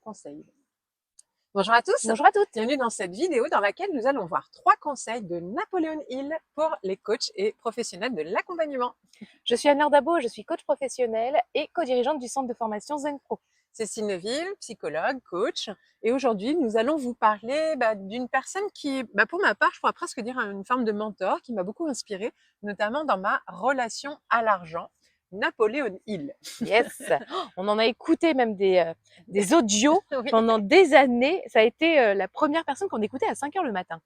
conseils. Bonjour à tous, Bonjour à toutes. bienvenue dans cette vidéo dans laquelle nous allons voir 3 conseils de Napoléon Hill pour les coachs et professionnels de l'accompagnement. Je suis Anne-Laure Dabo, je suis coach professionnelle et co-dirigeante du centre de formation Zen Pro. Cécile Neville, psychologue, coach, et aujourd'hui nous allons vous parler d'une personne qui, pour ma part, je pourrais presque dire une forme de mentor qui m'a beaucoup inspirée, notamment dans ma relation à l'argent, Napoléon Hill. Yes, on en a écouté même des audios Oui. pendant des années. Ça a été la première personne qu'on écoutait à 5 heures le matin.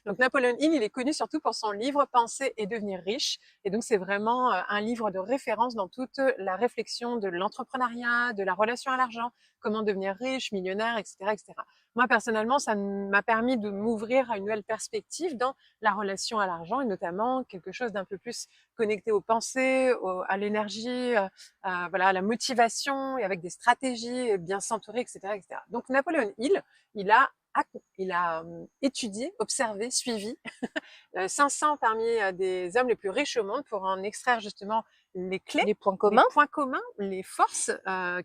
Donc Napoléon Hill, il est connu surtout pour son livre Penser et devenir riche. Et donc c'est vraiment un livre de référence dans toute la réflexion de l'entrepreneuriat, de la relation à l'argent, comment devenir riche, millionnaire, etc., etc. Moi personnellement, ça m'a permis de m'ouvrir à une nouvelle perspective dans la relation à l'argent et notamment quelque chose d'un peu plus connecté aux pensées, à l'énergie, voilà, à la motivation et avec des stratégies, bien s'entourer, etc., etc. Donc Napoléon Hill, il a étudié, observé, suivi 500 parmi des hommes les plus riches au monde pour en extraire justement les clés, Les points les communs. points communs, les forces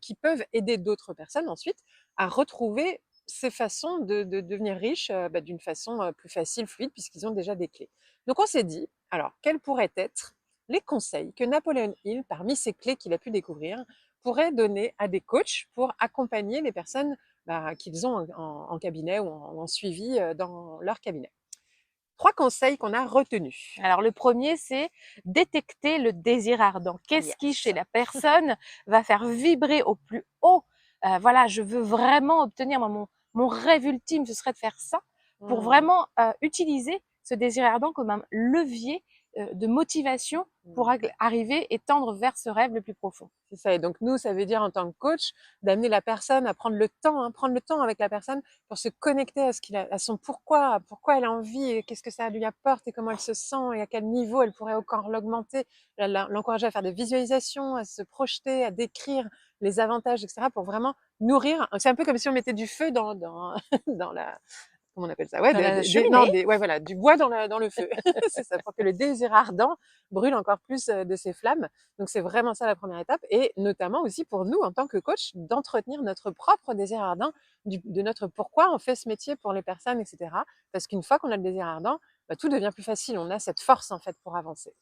qui peuvent aider d'autres personnes ensuite à retrouver ces façons de devenir riches d'une façon plus facile, fluide, puisqu'ils ont déjà des clés. Donc on s'est dit, alors, quels pourraient être les conseils que Napoléon Hill, parmi ces clés qu'il a pu découvrir, pourrait donner à des coachs pour accompagner les personnes qu'ils ont en cabinet ou en suivi dans leur cabinet. 3 conseils qu'on a retenus. Alors le premier, c'est détecter le désir ardent. Qu'est-ce qui, Yes. chez la personne, va faire vibrer au plus haut? Voilà, je veux vraiment obtenir mon rêve ultime, ce serait de faire ça, pour vraiment utiliser ce désir ardent comme un levier de motivation pour arriver et tendre vers ce rêve le plus profond. C'est ça. Et donc nous, ça veut dire en tant que coach, d'amener la personne à prendre le temps avec la personne pour se connecter à à son pourquoi elle a envie, et qu'est-ce que ça lui apporte et comment elle se sent et à quel niveau elle pourrait encore l'augmenter, l'encourager à faire des visualisations, à se projeter, à décrire les avantages, etc. pour vraiment nourrir. C'est un peu comme si on mettait du feu dans la, comment on appelle ça? Ouais, Dans la non, cheminée. ouais, voilà, du bois dans le feu. C'est ça, pour que le désir ardent brûle encore plus de ses flammes. Donc, c'est vraiment ça la première étape. Et notamment aussi pour nous, en tant que coach, d'entretenir notre propre désir ardent, de notre pourquoi on fait ce métier pour les personnes, etc. Parce qu'une fois qu'on a le désir ardent, tout devient plus facile. On a cette force, en fait, pour avancer.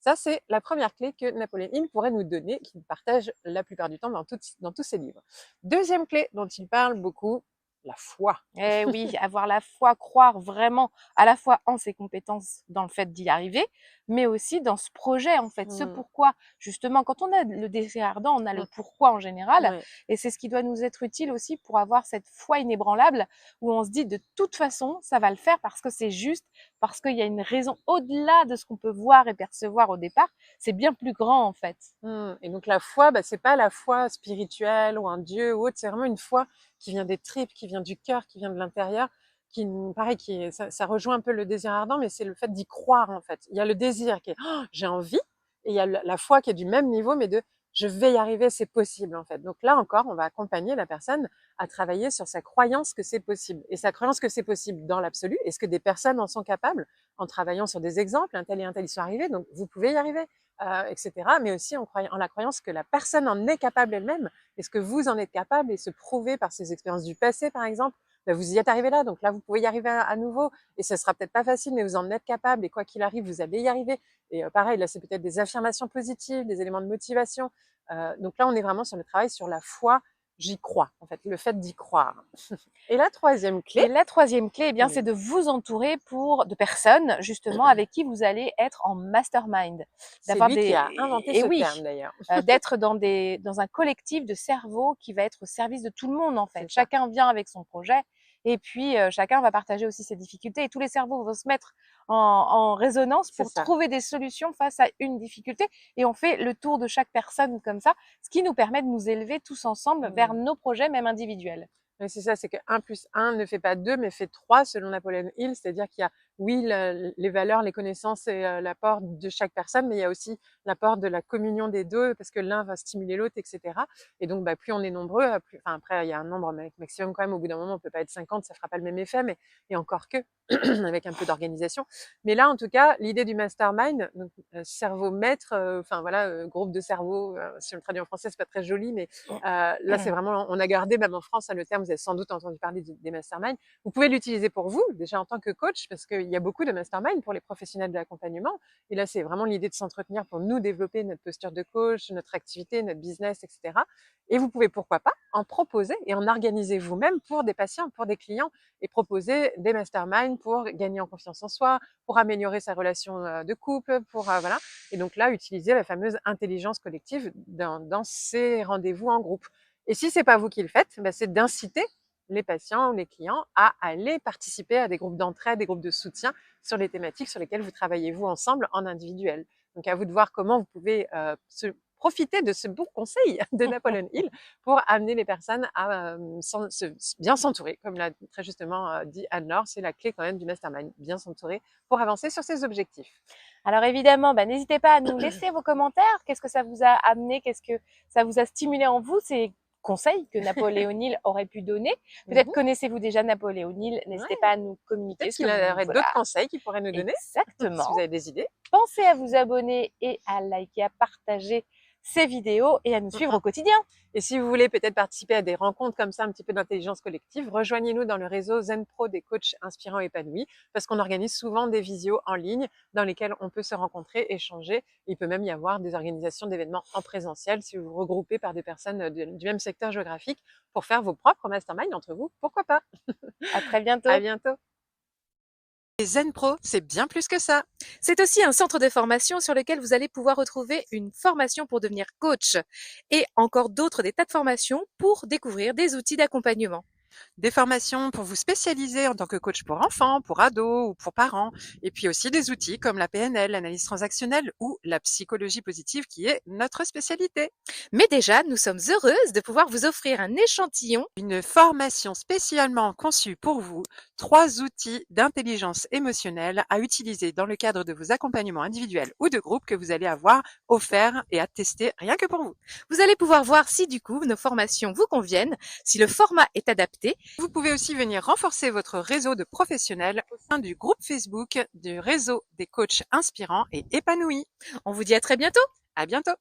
Ça, c'est la première clé que Napoléon Hill pourrait nous donner, qu'il partage la plupart du temps dans tous ses livres. Deuxième clé dont il parle beaucoup, la foi. Eh oui, avoir la foi, croire vraiment à la fois en ses compétences dans le fait d'y arriver, mais aussi dans ce projet en fait. Ce pourquoi, justement, quand on a le désir ardent, on a le pourquoi en général, Ouais. et c'est ce qui doit nous être utile aussi pour avoir cette foi inébranlable où on se dit de toute façon, ça va le faire parce que c'est juste, parce qu'il y a une raison au-delà de ce qu'on peut voir et percevoir au départ. C'est bien plus grand en fait. Et donc la foi, c'est pas la foi spirituelle ou un dieu ou autre, c'est vraiment une foi qui vient des tripes, qui vient du cœur, qui vient de l'intérieur, pareil, ça rejoint un peu le désir ardent, mais c'est le fait d'y croire en fait. Il y a le désir qui est j'ai envie, et il y a la foi qui est du même niveau, mais de je vais y arriver, c'est possible en fait. Donc là encore, on va accompagner la personne à travailler sur sa croyance que c'est possible. Et sa croyance que c'est possible dans l'absolu, est-ce que des personnes en sont capables en travaillant sur des exemples, un tel et un tel y sont arrivés, donc vous pouvez y arriver. Etc. Mais aussi en la croyance que la personne en est capable elle-même. Est-ce que vous en êtes capable et se prouver par ces expériences du passé, par exemple, vous y êtes arrivé là, donc là, vous pouvez y arriver à nouveau. Et ce sera peut-être pas facile, mais vous en êtes capable. Et quoi qu'il arrive, vous allez y arriver. Et pareil, là, c'est peut-être des affirmations positives, des éléments de motivation. Donc là, on est vraiment sur le travail sur la foi. J'y crois, en fait, le fait d'y croire. Et la troisième clé, Et la troisième clé, eh bien, c'est de vous entourer de personnes, justement, avec qui vous allez être en mastermind. c'est lui qui a inventé Et ce oui, terme d'ailleurs. d'être dans un collectif de cerveaux qui va être au service de tout le monde, en fait. C'est ça. Chacun vient avec son projet et puis chacun va partager aussi ses difficultés et tous les cerveaux vont se mettre en résonance C'est pour ça. trouver des solutions face à une difficulté et on fait le tour de chaque personne comme ça, ce qui nous permet de nous élever tous ensemble vers nos projets, même individuels. Oui, c'est ça, c'est que 1 plus 1 ne fait pas 2, mais fait 3 selon Napoléon Hill, c'est-à-dire qu'il y a oui, les valeurs, les connaissances et l'apport de chaque personne, mais il y a aussi l'apport de la communion des deux, parce que l'un va stimuler l'autre, etc. Et donc, bah, plus on est nombreux, enfin, après, il y a un nombre maximum quand même. Au bout d'un moment, on peut pas être 50, ça fera pas le même effet, mais et encore que, avec un peu d'organisation. Mais là, en tout cas, l'idée du mastermind, donc, cerveau maître, enfin voilà, groupe de cerveau, si on le traduit en français, c'est pas très joli, mais là, c'est vraiment, on a gardé, même en France, le terme, vous avez sans doute entendu parler des masterminds. Vous pouvez l'utiliser pour vous, déjà en tant que coach, parce qu'il y a beaucoup de masterminds pour les professionnels de l'accompagnement. Et là, c'est vraiment l'idée de s'entretenir pour nous développer notre posture de coach, notre activité, notre business, etc. Et vous pouvez, pourquoi pas, en proposer et en organiser vous-même pour des patients, pour des clients, et proposer des masterminds pour gagner en confiance en soi, pour améliorer sa relation de couple, pour voilà. Et donc là, utiliser la fameuse intelligence collective dans ces rendez-vous en groupe. Et si c'est pas vous qui le faites, bah, c'est d'inciter les patients ou les clients à aller participer à des groupes d'entraide, des groupes de soutien sur les thématiques sur lesquelles vous travaillez vous ensemble en individuel. Donc à vous de voir comment vous pouvez profiter de ce bon conseil de Napoleon Hill pour amener les personnes à bien s'entourer, comme l'a très justement dit Anne-Laure, c'est la clé quand même du mastermind, bien s'entourer pour avancer sur ses objectifs. Alors évidemment, bah, n'hésitez pas à nous laisser vos commentaires. Qu'est-ce que ça vous a amené? Qu'est-ce que ça vous a stimulé en vous? Ces conseils que Napoléon Hill aurait pu donner. Peut-être connaissez-vous déjà Napoléon Hill. N'hésitez pas à nous communiquer. Peut-être qu'il aurait d'autres conseils qu'il pourrait nous donner. Exactement. Si vous avez des idées. Pensez à vous abonner et à liker, à partager ces vidéos et à nous suivre au quotidien. Et si vous voulez peut-être participer à des rencontres comme ça, un petit peu d'intelligence collective, rejoignez-nous dans le réseau Zen Pro des coachs inspirants et épanouis, parce qu'on organise souvent des visios en ligne dans lesquelles on peut se rencontrer, échanger. Il peut même y avoir des organisations d'événements en présentiel si vous vous regroupez par des personnes du même secteur géographique pour faire vos propres masterminds entre vous. Pourquoi pas? À très bientôt. À bientôt. Et Zen Pro, c'est bien plus que ça. C'est aussi un centre de formation sur lequel vous allez pouvoir retrouver une formation pour devenir coach et encore d'autres des tas de formations pour découvrir des outils d'accompagnement. Des formations pour vous spécialiser en tant que coach pour enfants, pour ados ou pour parents. Et puis aussi des outils comme la PNL, l'analyse transactionnelle ou la psychologie positive qui est notre spécialité. Mais déjà, nous sommes heureuses de pouvoir vous offrir un échantillon. Une formation spécialement conçue pour vous, 3 outils d'intelligence émotionnelle à utiliser dans le cadre de vos accompagnements individuels ou de groupe que vous allez avoir offerts et à tester rien que pour vous. Vous allez pouvoir voir si du coup nos formations vous conviennent, si le format est adapté. Vous pouvez aussi venir renforcer votre réseau de professionnels au sein du groupe Facebook du réseau des coachs inspirants et épanouis. On vous dit à très bientôt. À bientôt.